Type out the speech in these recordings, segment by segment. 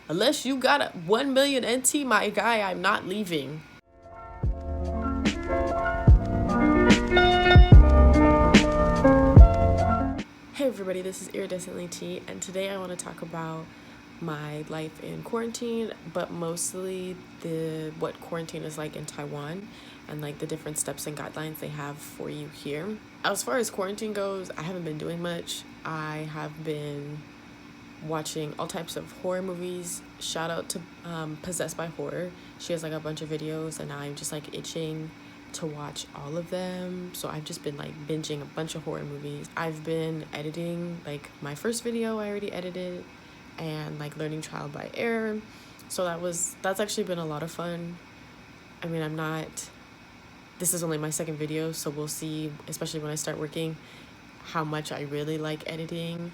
Unless you got a 1 million NT, my guy, I'm not leaving. Hey everybody, this is Iridescently T, and today I want to talk about my life in quarantine, but mostly what quarantine is like in Taiwan and like the different steps and guidelines they have for you here. As far as quarantine goes, I haven't been doing much. I have been watching all types of horror movies. Shout out to Possessed by Horror. She has like a bunch of videos and I'm just like itching to watch all of them. So I've just been like binging a bunch of horror movies. I've been editing, like my first video I already edited, and like learning trial by error. So that's actually been a lot of fun. I mean, this is only my second video, so we'll see, especially when I start working, how much I really like editing.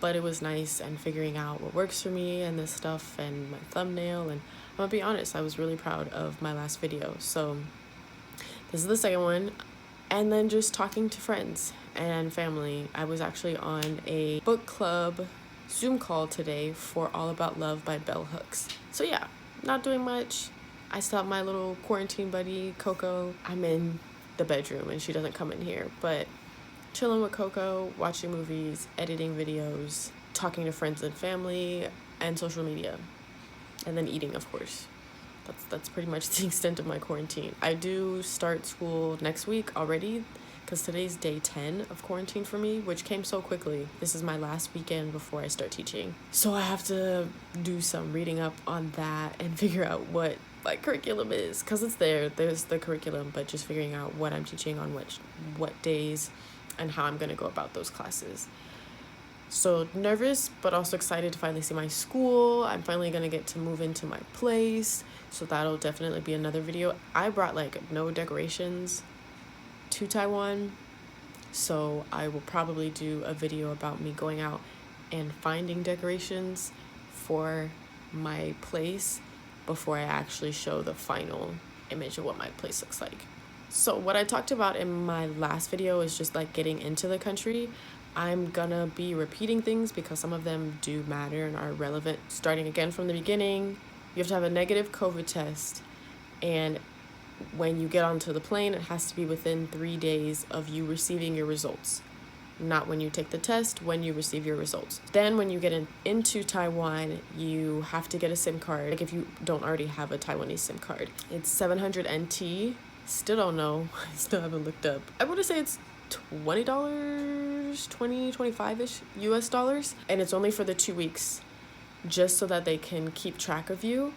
But it was nice and figuring out what works for me and this stuff and my thumbnail. And I'm gonna be honest, I was really proud of my last video. So this is the second one. And then just talking to friends and family. I was actually on a book club Zoom call today for All About Love by Bell Hooks. So yeah, not doing much. I still have my little quarantine buddy, Coco. I'm in the bedroom and she doesn't come in here, but chilling with Coco, watching movies, editing videos, talking to friends and family, and social media. And then eating, of course. That's pretty much the extent of my quarantine. I do start school next week already, because today's day 10 of quarantine for me, which came so quickly. This is my last weekend before I start teaching. So I have to do some reading up on that and figure out what my curriculum is, because it's there's the curriculum, but just figuring out what I'm teaching on what days and how I'm going to go about those classes. So nervous, but also excited to finally see my school. I'm finally going to get to move into my place, so that'll definitely be another video. I brought like no decorations to Taiwan, so I will probably do a video about me going out and finding decorations for my place before I actually show the final image of what my place looks like. So what I talked about in my last video is just like getting into the country. I'm gonna be repeating things because some of them do matter and are relevant. Starting again from the beginning, you have to have a negative COVID test, and when you get onto the plane, it has to be within 3 days of you receiving your results. Not when you take the test, when you receive your results. Then when you get into Taiwan, you have to get a SIM card, like if you don't already have a Taiwanese SIM card. It's 700 NT. Still don't know. I still haven't looked up. I want to say it's $20, 25-ish US dollars. And it's only for the 2 weeks, just so that they can keep track of you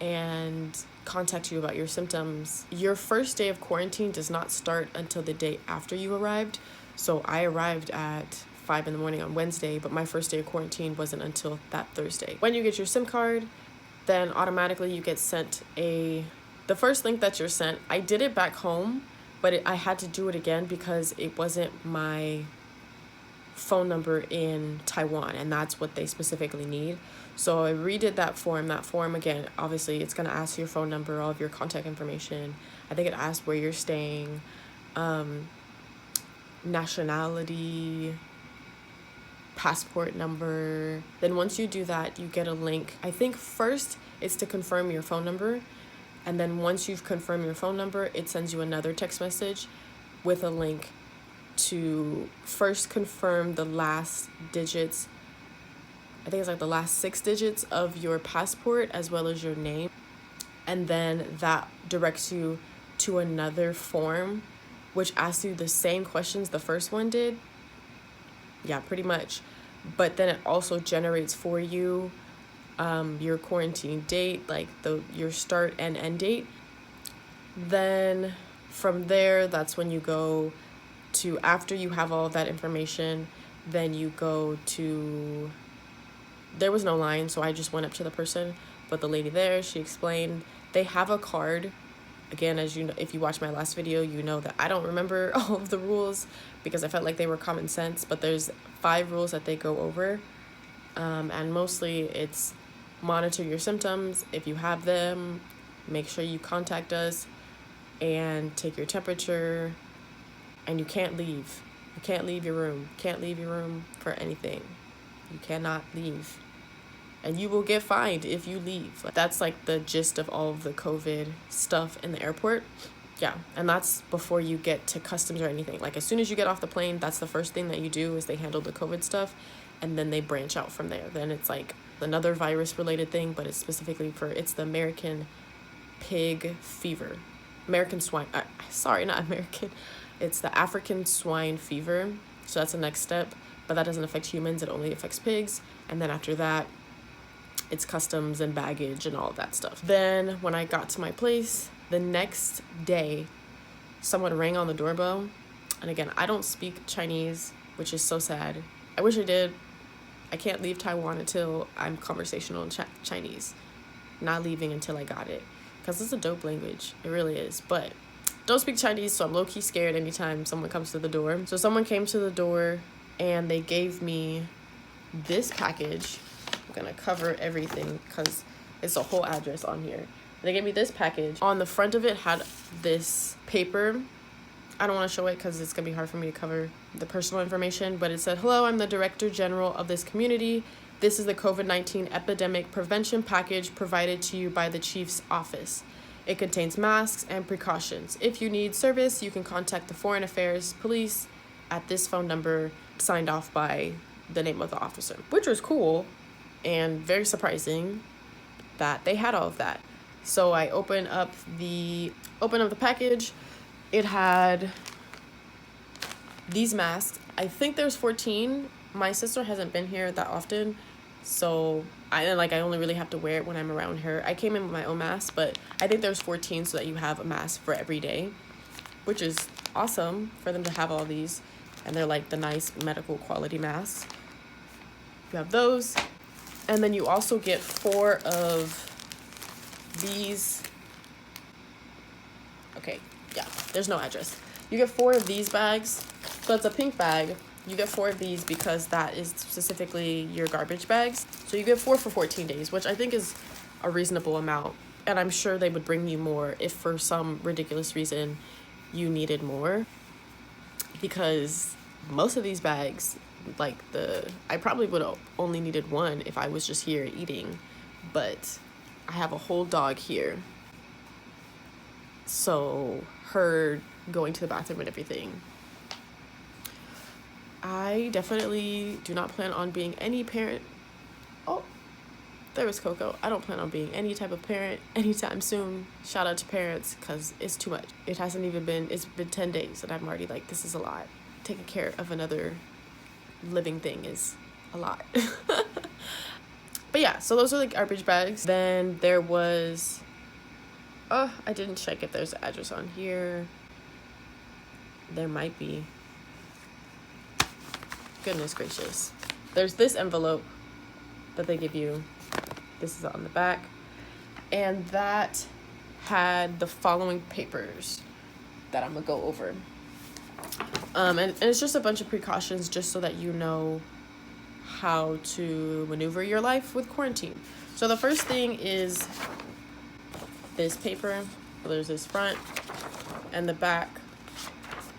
and contact you about your symptoms. Your first day of quarantine does not start until the day after you arrived. So I arrived at 5 in the morning on Wednesday, but my first day of quarantine wasn't until that Thursday. When you get your SIM card, then automatically you get sent the first link that you're sent. I did it back home, but I had to do it again because it wasn't my phone number in Taiwan, and that's what they specifically need. So I redid that form. That form, again, obviously it's going to ask your phone number, all of your contact information. I think it asks where you're staying, nationality, passport number. Then once you do that, you get a link. I think first it's to confirm your phone number, and then once you've confirmed your phone number, it sends you another text message with a link to first confirm the last digits. I think it's like the last 6 digits of your passport as well as your name. And then that directs you to another form, which asks you the same questions the first one did. Yeah, pretty much. But then it also generates for you your quarantine date, like your start and end date. Then from there, that's when you go to, after you have all of that information, then you go to, there was no line, so I just went up to the person, but the lady there, she explained they have a card. Again, as you know, if you watch my last video, you know that I don't remember all of the rules because I felt like they were common sense, but there's 5 rules that they go over, and mostly it's monitor your symptoms. If you have them, make sure you contact us and take your temperature, and you can't leave. You can't leave your room. Can't leave your room for anything. You cannot leave. and you will get fined if you leave. That's like the gist of all of the COVID stuff in the airport. Yeah, and that's before you get to customs or anything. Like as soon as you get off the plane, that's the first thing that you do is they handle the COVID stuff, and then they branch out from there. Then it's like another virus related thing, but it's specifically it's the American pig fever. American swine, sorry, not American. It's the African swine fever. So that's the next step, but that doesn't affect humans. It only affects pigs. And then after that, it's customs and baggage and all of that stuff. Then when I got to my place, the next day, someone rang on the doorbell. And again, I don't speak Chinese, which is so sad. I wish I did. I can't leave Taiwan until I'm conversational in Chinese. Not leaving until I got it. Because it's a dope language. It really is. But don't speak Chinese, so I'm low-key scared anytime someone comes to the door. So someone came to the door and they gave me this package. I'm gonna cover everything because it's a whole address on here. They gave me this package. On the front of it had this paper. I don't want to show it because it's gonna be hard for me to cover the personal information, but it said, "Hello, I'm the Director General of this community. This is the COVID-19 epidemic prevention package provided to you by the Chief's office. It contains masks and precautions. If you need service, you can contact the Foreign Affairs Police at this phone number," signed off by the name of the officer, which was cool and very surprising that they had all of that. So I opened up the package. It had these masks. I think there's 14. My sister hasn't been here that often, so I only really have to wear it when I'm around her. I came in with my own mask, but I think there's 14 so that you have a mask for every day, which is awesome for them to have all these. And they're like the nice medical quality masks. You have those. And then you also get 4 of these. Okay, yeah, there's no address. You get 4 of these bags. So it's a pink bag. You get 4 of these because that is specifically your garbage bags. So you get 4 for 14 days, which I think is a reasonable amount. And I'm sure they would bring you more if for some ridiculous reason you needed more. Because most of these bags, I probably would have only needed 1 if I was just here eating. But I have a whole dog here. So her going to the bathroom and everything. I definitely do not plan on being any parent. Oh, there was Coco. I don't plan on being any type of parent anytime soon. Shout out to parents, because it's too much. It's been 10 days and I'm already like, this is a lot. Taking care of another living thing is a lot. But yeah, so those are like garbage bags. Then there was, I didn't check if there's an address on here. There might be. Goodness gracious. There's this envelope that they give you. This is on the back. And that had the following papers that I'm gonna go over. And it's just a bunch of precautions just so that you know how to maneuver your life with quarantine. So the first thing is this paper. There's this front and the back.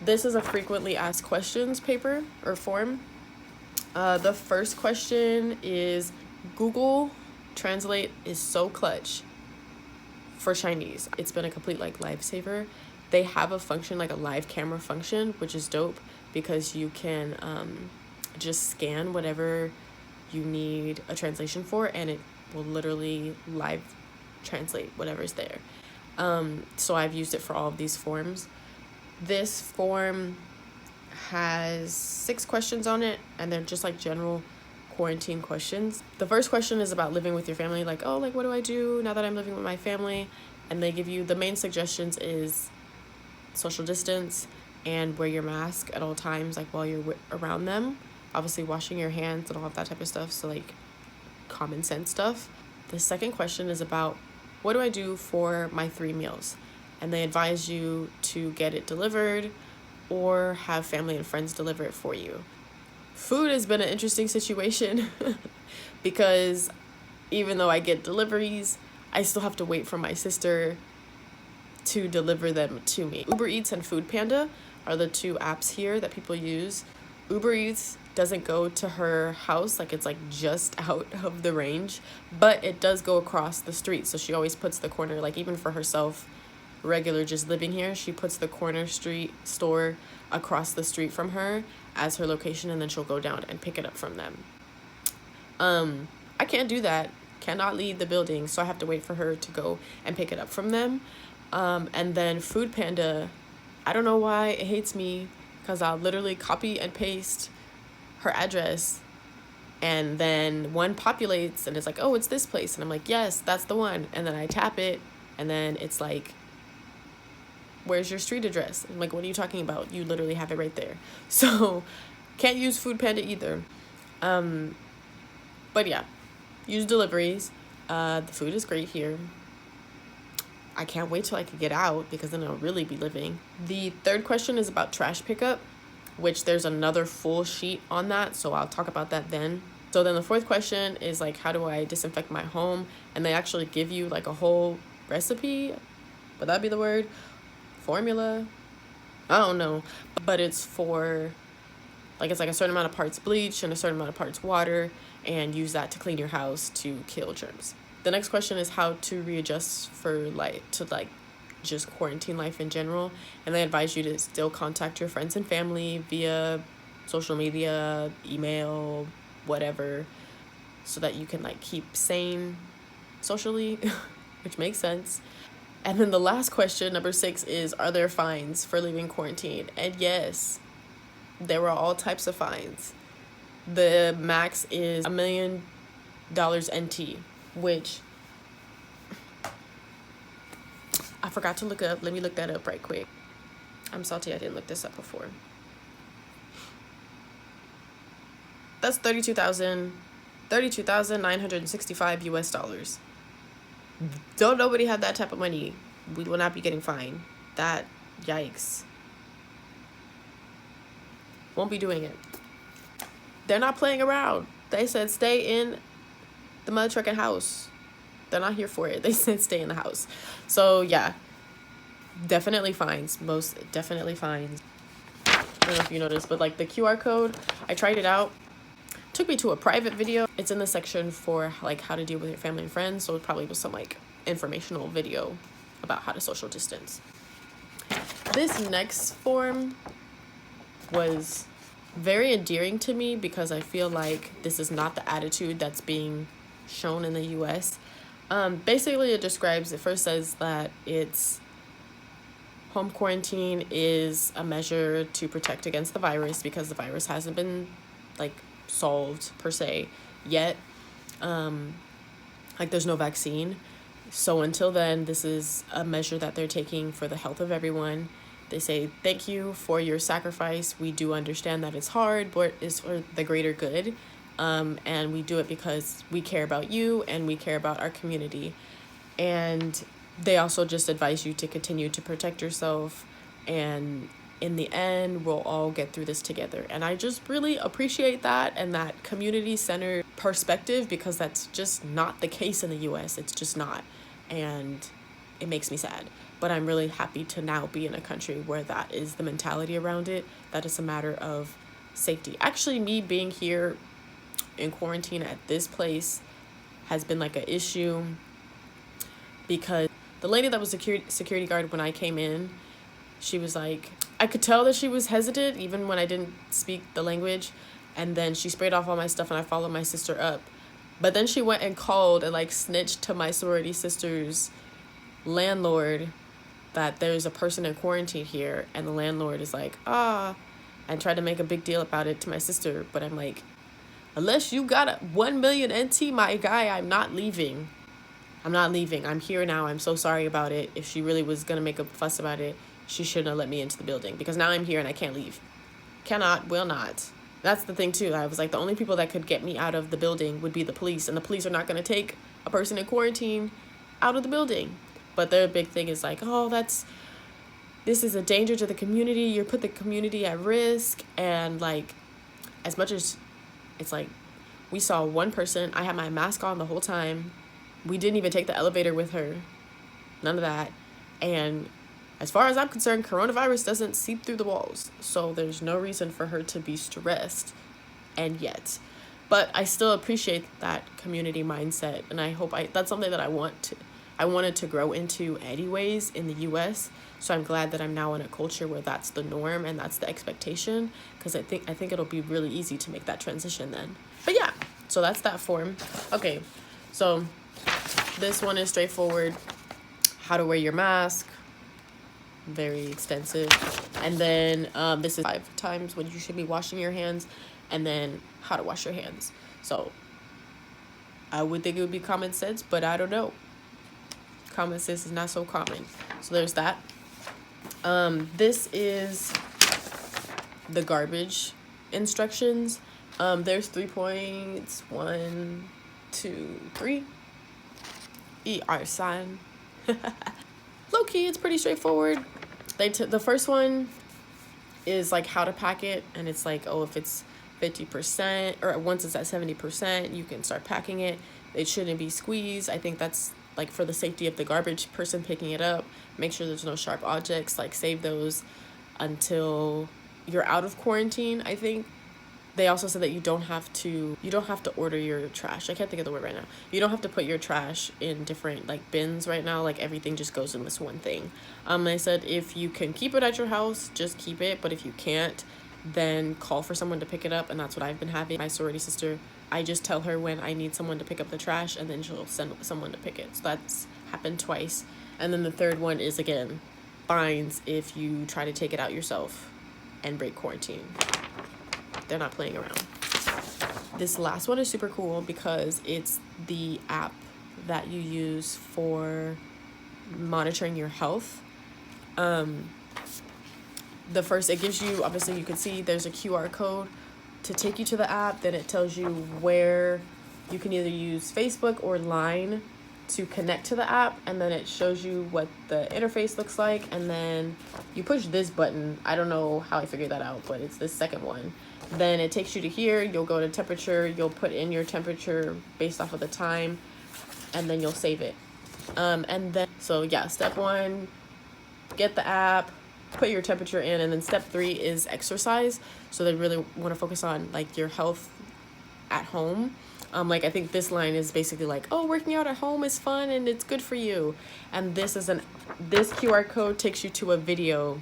This is a frequently asked questions paper or form. The first question is, Google Translate is so clutch for Chinese. It's been a complete lifesaver. They have a function, like a live camera function, which is dope because you can just scan whatever you need a translation for and it will literally live translate whatever's there. So I've used it for all of these forms. This form has 6 questions on it, and they're just like general quarantine questions. The first question is about living with your family, what do I do now that I'm living with my family? And they give you, the main suggestions is social distance and wear your mask at all times, while you're around them. Obviously washing your hands and all of that type of stuff, so common sense stuff. The second question is about, what do I do for my 3 meals? And they advise you to get it delivered or have family and friends deliver it for you. Food has been an interesting situation because even though I get deliveries, I still have to wait for my sister to deliver them to me. Uber Eats and Food Panda are the 2 apps here that people use. Uber Eats, doesn't go to her house, like it's like just out of the range, but it does go across the street. So she always puts the corner, like even for herself, regular just living here, she puts the corner street store across the street from her as her location, and then she'll go down and pick it up from them. I can't do that, cannot leave the building, so I have to wait for her to go and pick it up from them. And then Food Panda, I don't know why it hates me, because I'll literally copy and paste her address, and then one populates and it's like, oh, it's this place, and I'm like, yes, that's the one, and then I tap it, and then it's like, where's your street address? I'm like, what are you talking about? You literally have it right there. So can't use Food Panda either. But yeah, use deliveries. The food is great here. I can't wait till I could get out, because then I'll really be living. The third question is about trash pickup, which there's another full sheet on that, so I'll talk about that then. So then the fourth question is like, how do I disinfect my home? And they actually give you like a whole recipe, would that be the word? Formula? I don't know. But it's for, like, it's like a certain amount of parts bleach and a certain amount of parts water, and use that to clean your house to kill germs. The next question is how to readjust for just quarantine life in general, and they advise you to still contact your friends and family via social media, email, whatever, so that you can like keep sane socially, which makes sense. And then the last question, number 6, is, are there fines for leaving quarantine? And yes, there were all types of fines. The max is $1 million NT, which I forgot to look up. Let me look that up right quick. I'm salty I didn't look this up before. That's 32,965 US dollars. Don't nobody have that type of money. We will not be getting fined. That, yikes. Won't be doing it. They're not playing around. They said stay in the mother trucking house. They're not here for it. They said stay in the house. So yeah, definitely fines. Most definitely fines. I don't know if you noticed, but like the QR code, I tried it out. Took me to a private video. It's in the section for like how to deal with your family and friends. So it probably was some like informational video about how to social distance. This next form was very endearing to me, because I feel like this is not the attitude that's being shown in the US. Basically, it describes, it first says that it's home quarantine is a measure to protect against the virus, because the virus hasn't been like solved per se yet. Like there's no vaccine. So until then, this is a measure that they're taking for the health of everyone. They say, thank you for your sacrifice. We do understand that it's hard, but it's for the greater good. And we do it because we care about you and we care about our community. And they also just advise you to continue to protect yourself. And in the end, we'll all get through this together. And I just really appreciate that and that community-centered perspective, because that's just not the case in the US. It's just not. And it makes me sad. But I'm really happy to now be in a country where that is the mentality around it, that it's a matter of safety. Actually, me being here in quarantine at this place has been like an issue, because the lady that was security guard when I came in, she was like, I could tell that she was hesitant even when I didn't speak the language, and then she sprayed off all my stuff and I followed my sister up. But then she went and called and like snitched to my sorority sister's landlord that there's a person in quarantine here, and the landlord is like, and tried to make a big deal about it to my sister. But I'm like, unless you got a 1 million NT, my guy, I'm not leaving. I'm here now. I'm so sorry about it. If she really was gonna make a fuss about it, she shouldn't have let me into the building, because now I'm here and I can't leave. Cannot, will not. That's the thing too. I was like, the only people that could get me out of the building would be the police, and the police are not gonna take a person in quarantine out of the building. But their big thing is like, oh, this is a danger to the community. You put the community at risk. And like, as much as it's like, we saw one person, I had my mask on the whole time. We didn't even take the elevator with her. None of that. And as far as I'm concerned, coronavirus doesn't seep through the walls. So there's no reason for her to be stressed end yet. But I still appreciate that community mindset, and I hope that's something that I wanted to grow into anyways in the US. So I'm glad that I'm now in a culture where that's the norm and that's the expectation, because I think it'll be really easy to make that transition then. But yeah, so that's that form. Okay, so this one is straightforward. How to wear your mask, very extensive. And then this is 5 times when you should be washing your hands, and then how to wash your hands. So I would think it would be common sense, but I don't know. Common sense is not so common. So there's that. This is the garbage instructions. There's 3 points. 1, 2, 3. ER sign. Low key, it's pretty straightforward. The first one is like how to pack it, and it's like, oh, if it's 50%, or once it's at 70%, you can start packing it. It shouldn't be squeezed. I think that's like for the safety of the garbage person picking it up. Make sure there's no sharp objects, like save those until you're out of quarantine. I think they also said that you don't have to order your trash. I can't think of the word right now. You don't have to put your trash in different like bins right now. Like everything just goes in this one thing. They said if you can keep it at your house, just keep it. But if you can't, then call for someone to pick it up. And that's what I've been having. My sorority sister, I just tell her when I need someone to pick up the trash, and then she'll send someone to pick it. So that's happened twice. And then the third one is, again, fines if you try to take it out yourself and break quarantine. They're not playing around. This last one is super cool because it's the app that you use for monitoring your health. It gives you, obviously you can see there's a QR code to take you to the app. Then it tells you where you can either use Facebook or Line to connect to the app, and then it shows you what the interface looks like, and then you push this button. I don't know how I figured that out, but it's this second one. Then it takes you to here. You'll go to temperature. You'll put in your temperature based off of the time, and then you'll save it. And then, so yeah, step 1, get the app, put your temperature in, and then step 3 is exercise. So they really want to focus on like your health at home. Like I think this line is basically like, oh, working out at home is fun and it's good for you. And this QR code takes you to a video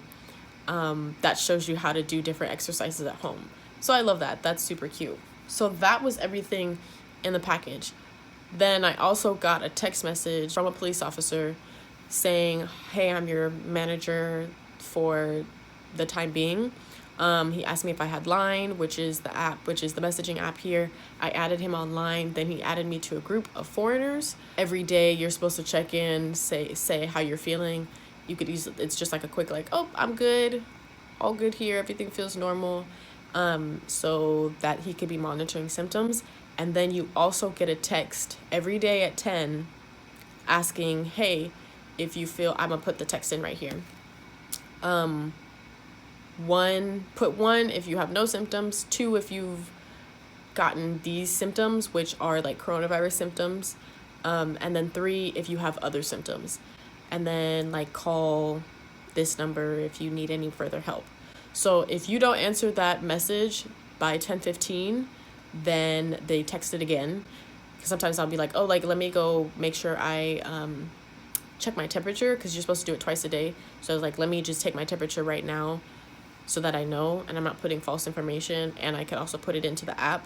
that shows you how to do different exercises at home. So I love that. That's super cute. So that was everything in the package. Then I also got a text message from a police officer saying, hey, I'm your manager for the time being. He asked me if I had Line, which is the messaging app here. I added him on Line. Then he added me to a group of foreigners. Every day you're supposed to check in, say how you're feeling. You could use, it's just like a quick like, oh, I'm good, all good here, everything feels normal. So that he could be monitoring symptoms. And then you also get a text every day at 10 asking, hey, if you feel, I'm gonna put the text in right here. Put 1 if you have no symptoms, 2 if you've gotten these symptoms, which are like coronavirus symptoms, and then 3 if you have other symptoms, and then like call this number if you need any further help. So if you don't answer that message by 10:15, then they text it again. Because sometimes I'll be like, oh, like let me go make sure I check my temperature, because you're supposed to do it twice a day. So I was like, let me just take my temperature right now so that I know and I'm not putting false information, and I can also put it into the app.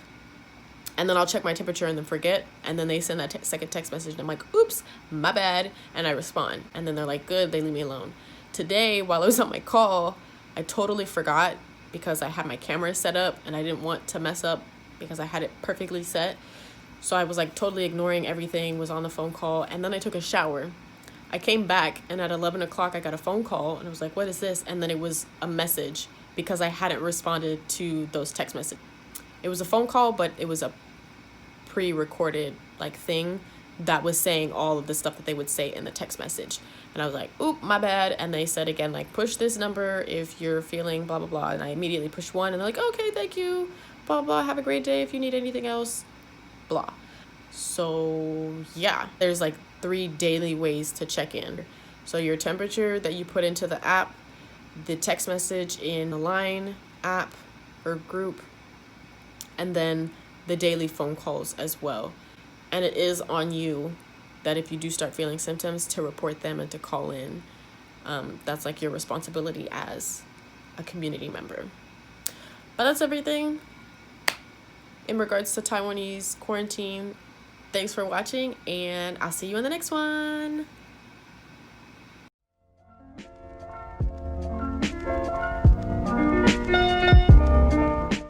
And then I'll check my temperature and then forget, and then they send that second text message and I'm like, oops, my bad, and I respond, and then they're like, good, they leave me alone. Today, while I was on my call, I totally forgot because I had my camera set up and I didn't want to mess up because I had it perfectly set. So I was like totally ignoring everything, was on the phone call, and then I took a shower. I came back, and at 11 o'clock I got a phone call, and I was like, what is this? And then it was a message because I hadn't responded to those text messages. It was a phone call, but it was a pre-recorded like thing that was saying all of the stuff that they would say in the text message. And I was like, oop, my bad. And they said again, like, push this number if you're feeling blah, blah, blah. And I immediately pushed 1, and they're like, okay, thank you, blah, blah, have a great day. If you need anything else, blah. So yeah, there's like 3 daily ways to check in. So your temperature that you put into the app, the text message in the Line app or group, and then the daily phone calls as well. And it is on you that if you do start feeling symptoms, to report them and to call in. That's like your responsibility as a community member. But that's everything in regards to Taiwanese quarantine. Thanks for watching, and I'll see you in the next one.